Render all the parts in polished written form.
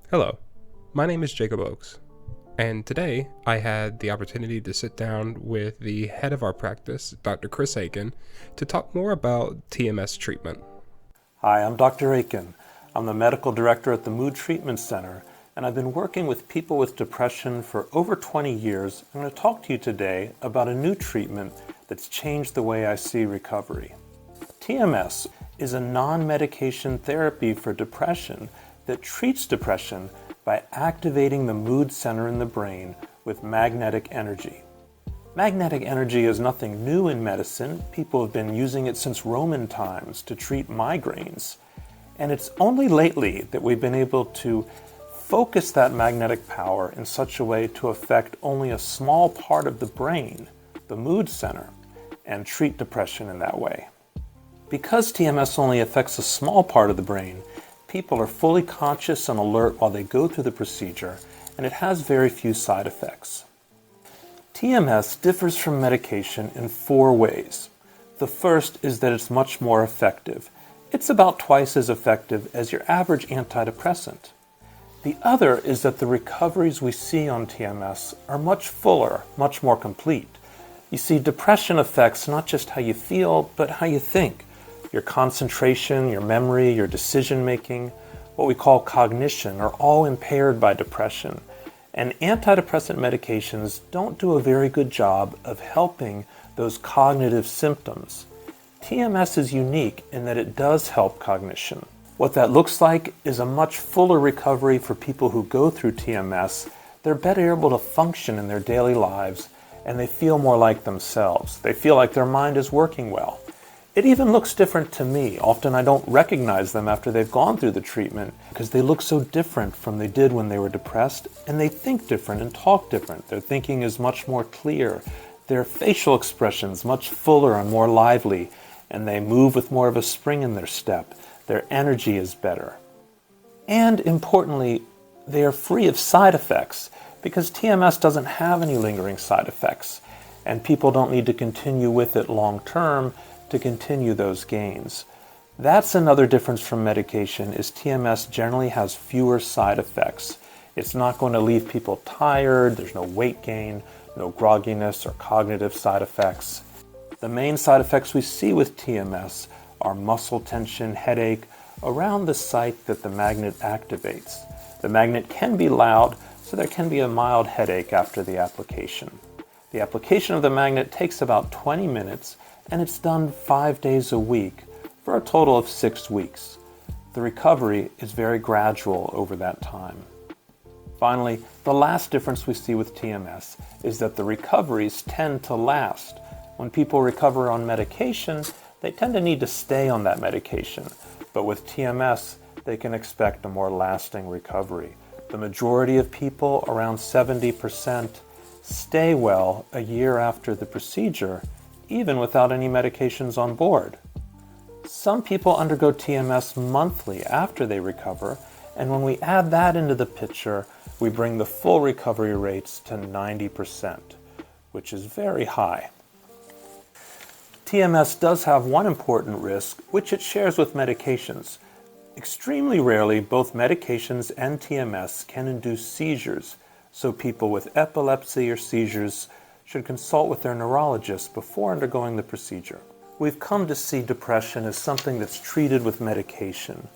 Hello, my name is Jacob Oakes, and today I had the opportunity to sit down with the head of our practice, Dr. Chris Aiken, to talk more about TMS treatment. Hi, I'm Dr. Aiken. I'm the medical director at the Mood Treatment Center, and I've been working with people with depression for over 20 years. I'm going to talk to you today about a new treatment that's changed the way I see recovery. TMS is a non-medication therapy for depression that treats depression by activating the mood center in the brain with magnetic energy. Magnetic energy is nothing new in medicine. People have been using it since Roman times to treat migraines. And it's only lately that we've been able to focus that magnetic power in such a way to affect only a small part of the brain, the mood center, and treat depression in that way. Because TMS only affects a small part of the brain, people are fully conscious and alert while they go through the procedure, and it has very few side effects. TMS differs from medication in 4 ways. The first is that it's much more effective. It's about twice as effective as your average antidepressant. The other is that the recoveries we see on TMS are much fuller, much more complete. You see, depression affects not just how you feel, but how you think. Your concentration, your memory, your decision-making, what we call cognition, are all impaired by depression. And antidepressant medications don't do a very good job of helping those cognitive symptoms. TMS is unique in that it does help cognition. What that looks like is a much fuller recovery for people who go through TMS. They're better able to function in their daily lives, and they feel more like themselves. They feel like their mind is working well. It even looks different to me. Often I don't recognize them after they've gone through the treatment because they look so different from they did when they were depressed, and they think different and talk different. Their thinking is much more clear. Their facial expressions much fuller and more lively, and they move with more of a spring in their step. Their energy is better. And importantly, they are free of side effects because TMS doesn't have any lingering side effects, and people don't need to continue with it long term to continue those gains. That's another difference from medication, is TMS generally has fewer side effects. It's not going to leave people tired, there's no weight gain, no grogginess or cognitive side effects. The main side effects we see with TMS are muscle tension, headache, around the site that the magnet activates. The magnet can be loud, so there can be a mild headache after the application. The application of the magnet takes about 20 minutes, and it's done 5 days a week for a total of 6 weeks. The recovery is very gradual over that time. Finally, the last difference we see with TMS is that the recoveries tend to last. When people recover on medication, they tend to need to stay on that medication. But with TMS, they can expect a more lasting recovery. The majority of people, around 70%, stay well a year after the procedure, even without any medications on board. Some people undergo TMS monthly after they recover, and when we add that into the picture, we bring the full recovery rates to 90%, which is very high. TMS does have one important risk, which it shares with medications. Extremely rarely, both medications and TMS can induce seizures, so people with epilepsy or seizures should consult with their neurologist before undergoing the procedure. We've come to see depression as something that's treated with medication,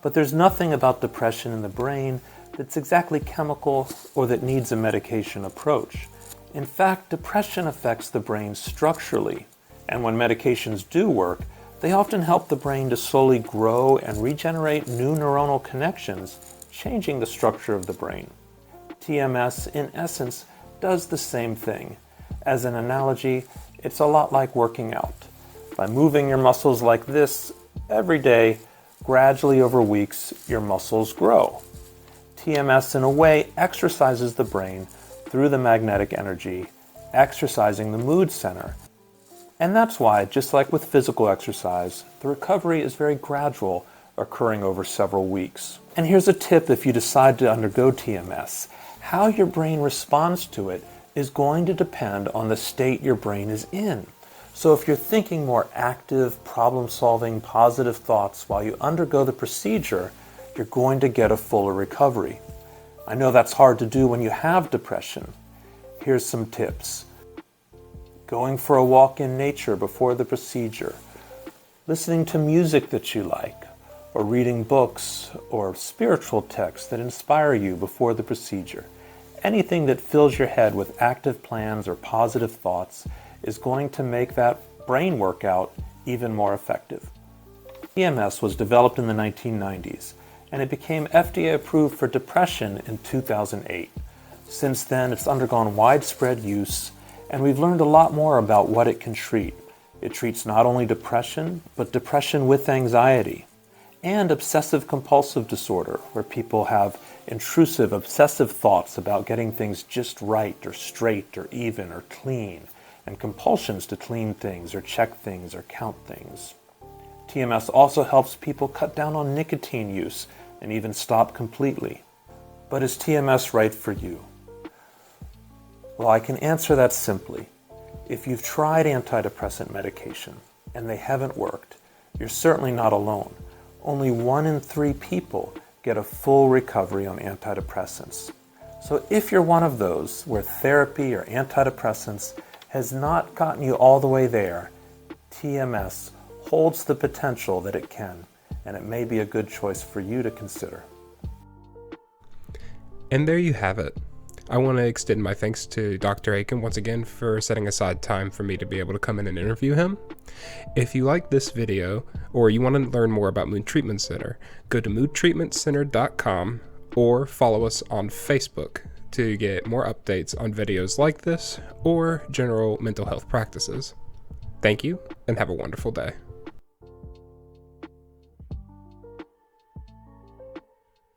but there's nothing about depression in the brain that's exactly chemical or that needs a medication approach. In fact, depression affects the brain structurally, and when medications do work, they often help the brain to slowly grow and regenerate new neuronal connections, changing the structure of the brain. TMS, in essence, does the same thing. As an analogy, it's a lot like working out. By moving your muscles like this every day, gradually over weeks, your muscles grow. TMS, in a way, exercises the brain through the magnetic energy, exercising the mood center. And that's why, just like with physical exercise, the recovery is very gradual, occurring over several weeks. And here's a tip if you decide to undergo TMS. How your brain responds to it is going to depend on the state your brain is in. So if you're thinking more active, problem-solving, positive thoughts while you undergo the procedure, you're going to get a fuller recovery. I know that's hard to do when you have depression. Here's some tips. Going for a walk in nature before the procedure, listening to music that you like, or reading books or spiritual texts that inspire you before the procedure. Anything that fills your head with active plans or positive thoughts is going to make that brain workout even more effective. TMS was developed in the 1990s, and it became FDA approved for depression in 2008. Since then, it's undergone widespread use, and we've learned a lot more about what it can treat. It treats not only depression, but depression with anxiety, and obsessive-compulsive disorder, where people have intrusive, obsessive thoughts about getting things just right or straight or even or clean, and compulsions to clean things or check things or count things. TMS also helps people cut down on nicotine use and even stop completely. But is TMS right for you? Well, I can answer that simply. If you've tried antidepressant medication and they haven't worked, you're certainly not alone. Only 1 in 3 people get a full recovery on antidepressants. So if you're one of those where therapy or antidepressants has not gotten you all the way there, TMS holds the potential that it can, and it may be a good choice for you to consider. And there you have it. I want to extend my thanks to Dr. Aiken once again for setting aside time for me to be able to come in and interview him. If you like this video, or you want to learn more about Mood Treatment Center, go to moodtreatmentcenter.com or follow us on Facebook to get more updates on videos like this or general mental health practices. Thank you, and have a wonderful day.